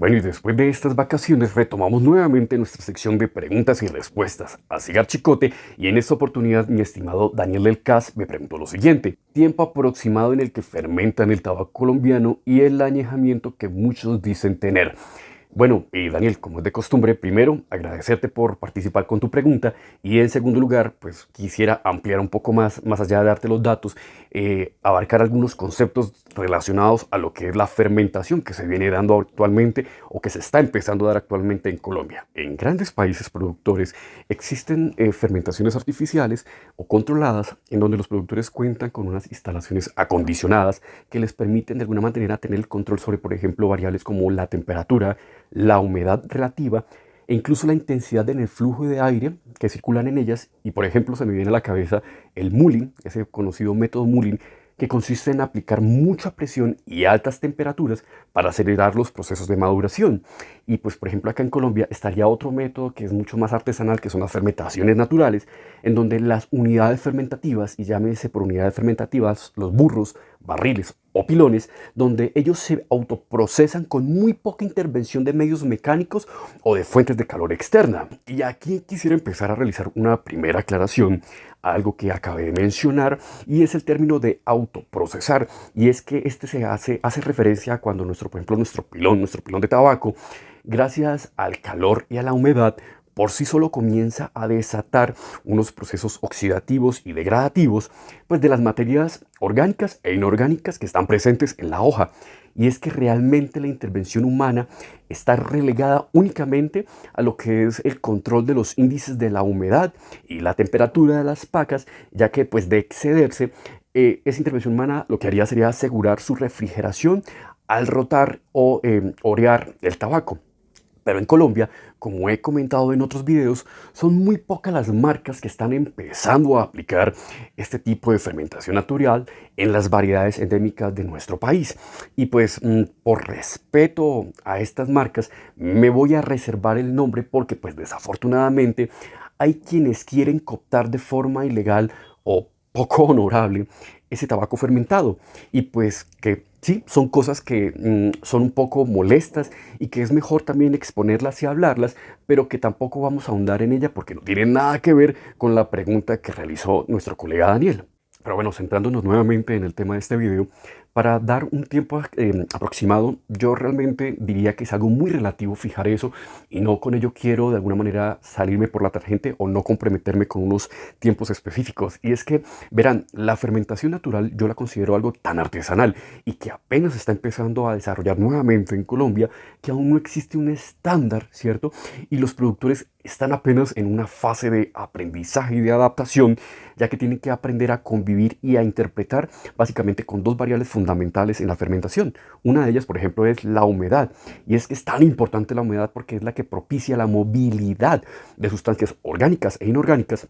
Bueno, y después de estas vacaciones retomamos nuevamente nuestra sección de preguntas y respuestas a Cigar Chicote, y en esta oportunidad mi estimado Daniel del CAS me preguntó lo siguiente: tiempo aproximado en el que fermentan el tabaco colombiano y el añejamiento que muchos dicen tener. Bueno, y Daniel, como es de costumbre, primero agradecerte por participar con tu pregunta, y en segundo lugar, pues quisiera ampliar un poco más allá de darte los datos, abarcar algunos conceptos relacionados a lo que es la fermentación que se viene dando actualmente o que se está empezando a dar actualmente en Colombia. En grandes países productores existen fermentaciones artificiales o controladas en donde los productores cuentan con unas instalaciones acondicionadas que les permiten de alguna manera tener el control sobre, por ejemplo, variables como la temperatura, la humedad relativa e incluso la intensidad en el flujo de aire que circulan en ellas. Y por ejemplo se me viene a la cabeza el mulling, ese conocido método mulling, que consiste en aplicar mucha presión y altas temperaturas para acelerar los procesos de maduración. Y pues por ejemplo acá en Colombia estaría otro método que es mucho más artesanal, que son las fermentaciones naturales, en donde las unidades fermentativas, y llámese por unidades fermentativas los burros, barriles o pilones, donde ellos se autoprocesan con muy poca intervención de medios mecánicos o de fuentes de calor externa. Y aquí quisiera empezar a realizar una primera aclaración a algo que acabé de mencionar, y es el término de autoprocesar. Y es que este hace referencia a cuando por ejemplo, nuestro pilón de tabaco, gracias al calor y a la humedad, por sí solo comienza a desatar unos procesos oxidativos y degradativos, pues de las materias orgánicas e inorgánicas que están presentes en la hoja. Y es que realmente la intervención humana está relegada únicamente a lo que es el control de los índices de la humedad y la temperatura de las pacas, ya que pues de excederse, esa intervención humana lo que haría sería asegurar su refrigeración al rotar o orear el tabaco. Pero en Colombia, como he comentado en otros videos, son muy pocas las marcas que están empezando a aplicar este tipo de fermentación natural en las variedades endémicas de nuestro país. Y pues por respeto a estas marcas me voy a reservar el nombre, porque pues desafortunadamente hay quienes quieren cooptar de forma ilegal o poco honorable ese tabaco fermentado, y pues que sí, son cosas que son un poco molestas y que es mejor también exponerlas y hablarlas, pero que tampoco vamos a ahondar en ella porque no tiene nada que ver con la pregunta que realizó nuestro colega Daniel. Pero bueno, centrándonos nuevamente en el tema de este video, para dar un tiempo aproximado, yo realmente diría que es algo muy relativo fijar eso, y no con ello quiero de alguna manera salirme por la tangente o no comprometerme con unos tiempos específicos. Y es que, verán, la fermentación natural yo la considero algo tan artesanal y que apenas está empezando a desarrollar nuevamente en Colombia, que aún no existe un estándar, ¿cierto? Y los productores están apenas en una fase de aprendizaje y de adaptación, ya que tienen que aprender a convivir y a interpretar básicamente con dos variables fundamentales en la fermentación. Una de ellas, por ejemplo, es la humedad, y es que es tan importante la humedad porque es la que propicia la movilidad de sustancias orgánicas e inorgánicas,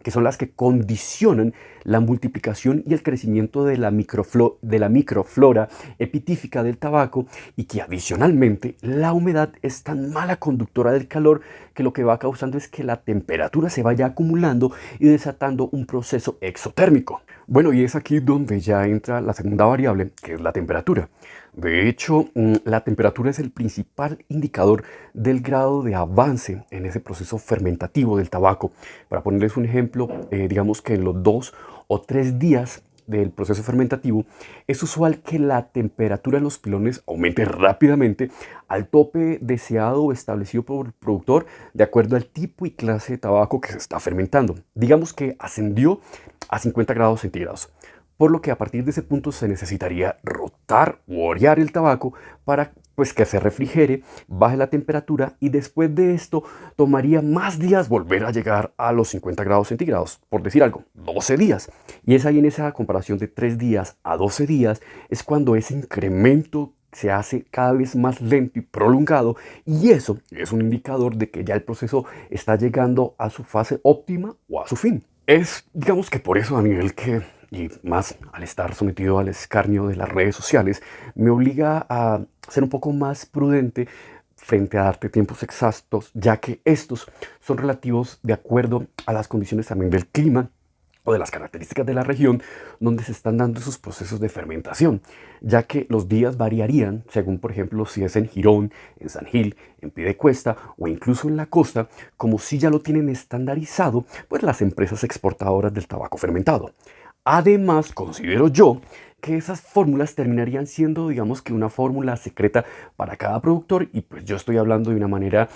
que son las que condicionan la multiplicación y el crecimiento de la microflora epitífica del tabaco, y que adicionalmente la humedad es tan mala conductora del calor que lo que va causando es que la temperatura se vaya acumulando y desatando un proceso exotérmico. Bueno, y es aquí donde ya entra la segunda variable, que es la temperatura. De hecho, la temperatura es el principal indicador del grado de avance en ese proceso fermentativo del tabaco. Para ponerles un ejemplo, digamos que en los 2 o 3 días del proceso fermentativo, es usual que la temperatura en los pilones aumente rápidamente al tope deseado o establecido por el productor de acuerdo al tipo y clase de tabaco que se está fermentando. Digamos que ascendió a 50 grados centígrados, por lo que a partir de ese punto se necesitaría rotar o orear el tabaco para pues que se refrigere, baje la temperatura, y después de esto tomaría más días volver a llegar a los 50 grados centígrados, por decir algo, 12 días. Y es ahí en esa comparación de 3 días a 12 días es cuando ese incremento se hace cada vez más lento y prolongado, y eso es un indicador de que ya el proceso está llegando a su fase óptima o a su fin. Es, digamos que por eso, a nivel que, y más al estar sometido al escarnio de las redes sociales, me obliga a ser un poco más prudente frente a darte tiempos exactos, ya que estos son relativos de acuerdo a las condiciones también del clima o de las características de la región donde se están dando esos procesos de fermentación, ya que los días variarían según, por ejemplo, si es en Girón, en San Gil, en Piedecuesta o incluso en la costa, como si ya lo tienen estandarizado, pues las empresas exportadoras del tabaco fermentado. Además, considero yo que esas fórmulas terminarían siendo, digamos que una fórmula secreta para cada productor y pues yo estoy hablando de una manera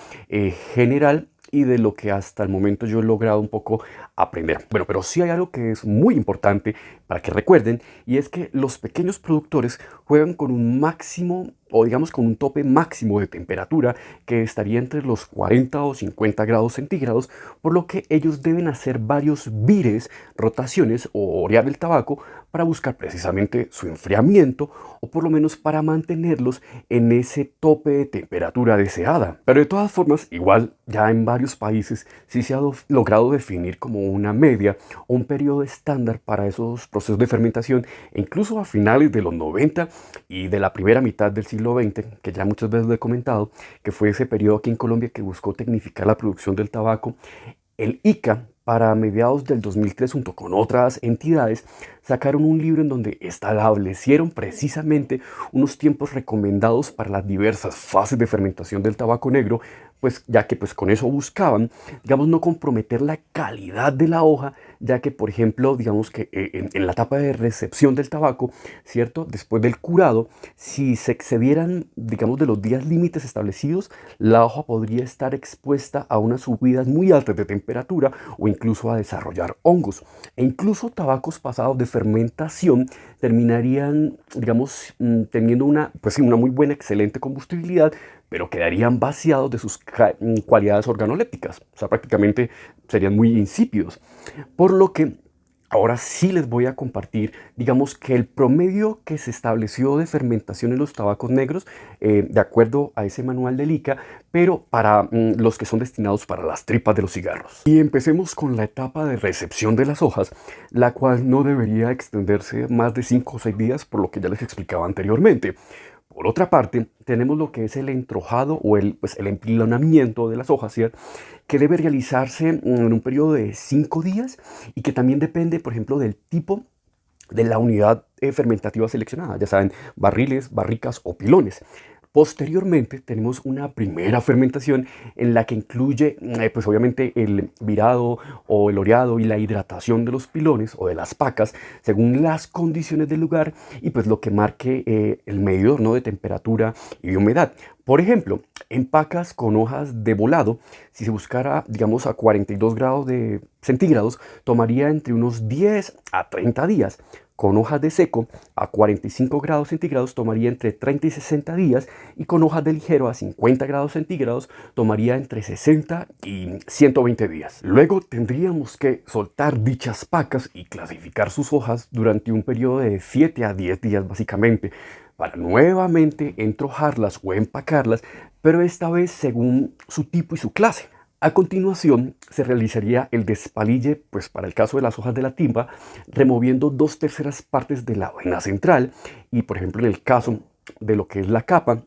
general y de lo que hasta el momento yo he logrado un poco aprender. Bueno, pero sí hay algo que es muy importante para que recuerden y es que los pequeños productores juegan con un máximo o digamos con un tope máximo de temperatura que estaría entre los 40 o 50 grados centígrados, por lo que ellos deben hacer varios vires, rotaciones o orear el tabaco para buscar precisamente su enfriamiento o por lo menos para mantenerlos en ese tope de temperatura deseada. Pero de todas formas, igual ya en varios países sí se ha logrado definir como una media o un periodo estándar para esos procesos de fermentación, e incluso a finales de los 90 y de la primera mitad del siglo XX, que ya muchas veces lo he comentado, que fue ese periodo aquí en Colombia que buscó tecnificar la producción del tabaco. El ICA, para mediados del 2003, junto con otras entidades, sacaron un libro en donde establecieron precisamente unos tiempos recomendados para las diversas fases de fermentación del tabaco negro, pues ya que pues con eso buscaban, digamos, no comprometer la calidad de la hoja, ya que por ejemplo, digamos que en la etapa de recepción del tabaco, ¿cierto? Después del curado, si se excedieran, digamos, de los días límites establecidos, la hoja podría estar expuesta a unas subidas muy altas de temperatura o incluso a desarrollar hongos. E incluso tabacos pasados de fermentación terminarían, digamos, teniendo pues sí, una muy buena, excelente combustibilidad, pero quedarían vaciados de sus cualidades organolépticas. O sea, prácticamente serían muy insípidos. Por lo que ahora sí les voy a compartir, digamos que el promedio que se estableció de fermentación en los tabacos negros, de acuerdo a ese manual del ICA, pero para los que son destinados para las tripas de los cigarros. Y empecemos con la etapa de recepción de las hojas, la cual no debería extenderse más de 5 o 6 días, por lo que ya les explicaba anteriormente. Por otra parte, tenemos lo que es el entrojado o el empilonamiento de las hojas, ¿cierto? Que debe realizarse en un periodo de 5 días y que también depende, por ejemplo, del tipo de la unidad fermentativa seleccionada, ya saben, barriles, barricas o pilones. Posteriormente tenemos una primera fermentación en la que incluye pues obviamente el virado o el oreado y la hidratación de los pilones o de las pacas según las condiciones del lugar y pues lo que marque el medidor, ¿no?, de temperatura y de humedad. Por ejemplo, en pacas con hojas de volado, si se buscara, digamos, a 42 grados centígrados, tomaría entre unos 10 a 30 días. Con hojas de seco a 45 grados centígrados tomaría entre 30 y 60 días y con hojas de ligero a 50 grados centígrados tomaría entre 60 y 120 días. Luego tendríamos que soltar dichas pacas y clasificar sus hojas durante un periodo de 7 a 10 días básicamente, para nuevamente entrojarlas o empacarlas, pero esta vez según su tipo y su clase. A continuación se realizaría el despalille, pues para el caso de las hojas de la timba, removiendo 2/3 partes de la vaina central y por ejemplo en el caso de lo que es la capa,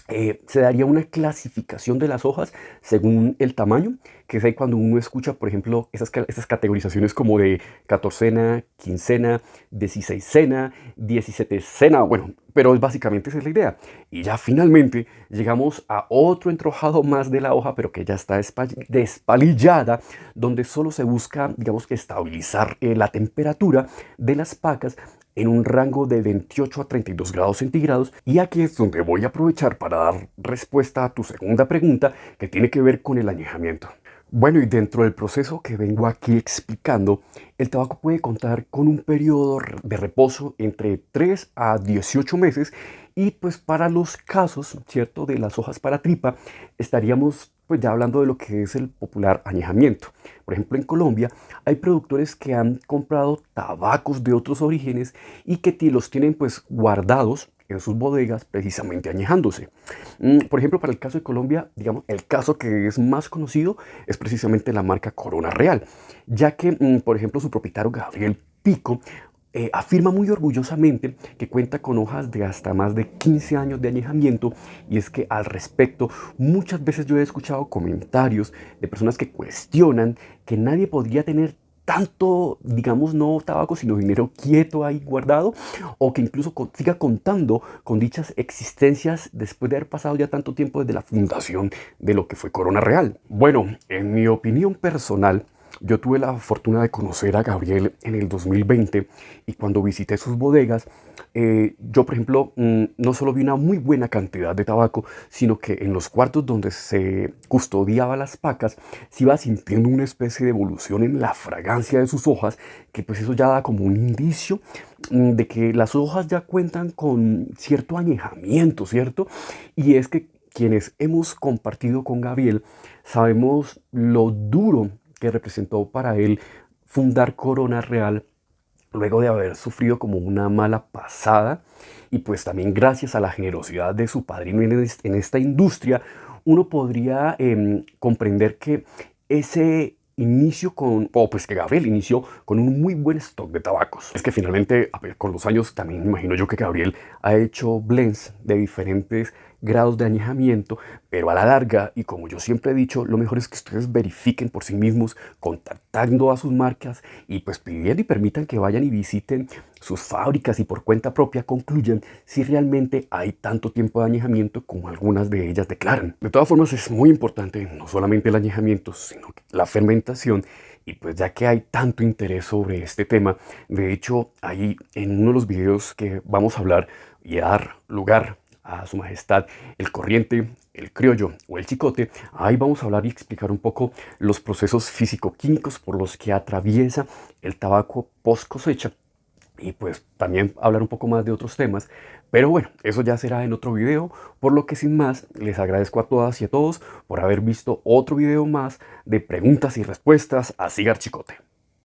se daría una clasificación de las hojas según el tamaño, que es ahí cuando uno escucha, por ejemplo, esas categorizaciones como de 14ena, 15ena, 16ena, 17ena, bueno, pero básicamente esa es la idea. Y ya finalmente llegamos a otro entrojado más de la hoja, pero que ya está despalillada, donde solo se busca, digamos, que estabilizar la temperatura de las pacas en un rango de 28 a 32 grados centígrados. Y aquí es donde voy a aprovechar para dar respuesta a tu segunda pregunta, que tiene que ver con el añejamiento. Bueno, y dentro del proceso que vengo aquí explicando, el tabaco puede contar con un periodo de reposo entre 3 a 18 meses y pues para los casos, ¿cierto?, de las hojas para tripa, estaríamos pues ya hablando de lo que es el popular añejamiento. Por ejemplo, en Colombia hay productores que han comprado tabacos de otros orígenes y que los tienen pues guardados en sus bodegas precisamente añejándose. Por ejemplo, para el caso de Colombia, digamos, el caso que es más conocido es precisamente la marca Corona Real, ya que, por ejemplo, su propietario Gabriel Pico afirma muy orgullosamente que cuenta con hojas de hasta más de 15 años de añejamiento, y es que al respecto muchas veces yo he escuchado comentarios de personas que cuestionan que nadie podría tener tanto, digamos, no tabaco, sino dinero quieto ahí guardado, o que incluso siga contando con dichas existencias después de haber pasado ya tanto tiempo desde la fundación de lo que fue Corona Real. Bueno, en mi opinión personal, yo tuve la fortuna de conocer a Gabriel en el 2020 y cuando visité sus bodegas, yo por ejemplo no solo vi una muy buena cantidad de tabaco, sino que en los cuartos donde se custodiaba las pacas se iba sintiendo una especie de evolución en la fragancia de sus hojas, que pues eso ya da como un indicio de que las hojas ya cuentan con cierto añejamiento, ¿cierto? Y es que quienes hemos compartido con Gabriel sabemos lo duro que representó para él fundar Corona Real luego de haber sufrido como una mala pasada, y pues también gracias a la generosidad de su padrino en esta industria, uno podría comprender que ese inicio o pues que Gabriel inició con un muy buen stock de tabacos. Es que finalmente, a ver, con los años también imagino yo que Gabriel ha hecho blends de diferentes grados de añejamiento, pero a la larga, y como yo siempre he dicho, lo mejor es que ustedes verifiquen por sí mismos, contactando a sus marcas y pues pidiendo y permitan que vayan y visiten sus fábricas y por cuenta propia concluyan si realmente hay tanto tiempo de añejamiento como algunas de ellas declaran. De todas formas, es muy importante no solamente el añejamiento, sino la fermentación. Y pues ya que hay tanto interés sobre este tema, de hecho, ahí en uno de los videos que vamos a hablar y a dar lugar a su majestad el corriente, el criollo o el chicote, ahí vamos a hablar y explicar un poco los procesos físico-químicos por los que atraviesa el tabaco post cosecha, y pues también hablar un poco más de otros temas. Pero bueno, eso ya será en otro video, por lo que sin más, les agradezco a todas y a todos por haber visto otro video más de preguntas y respuestas a Cigar Chicote.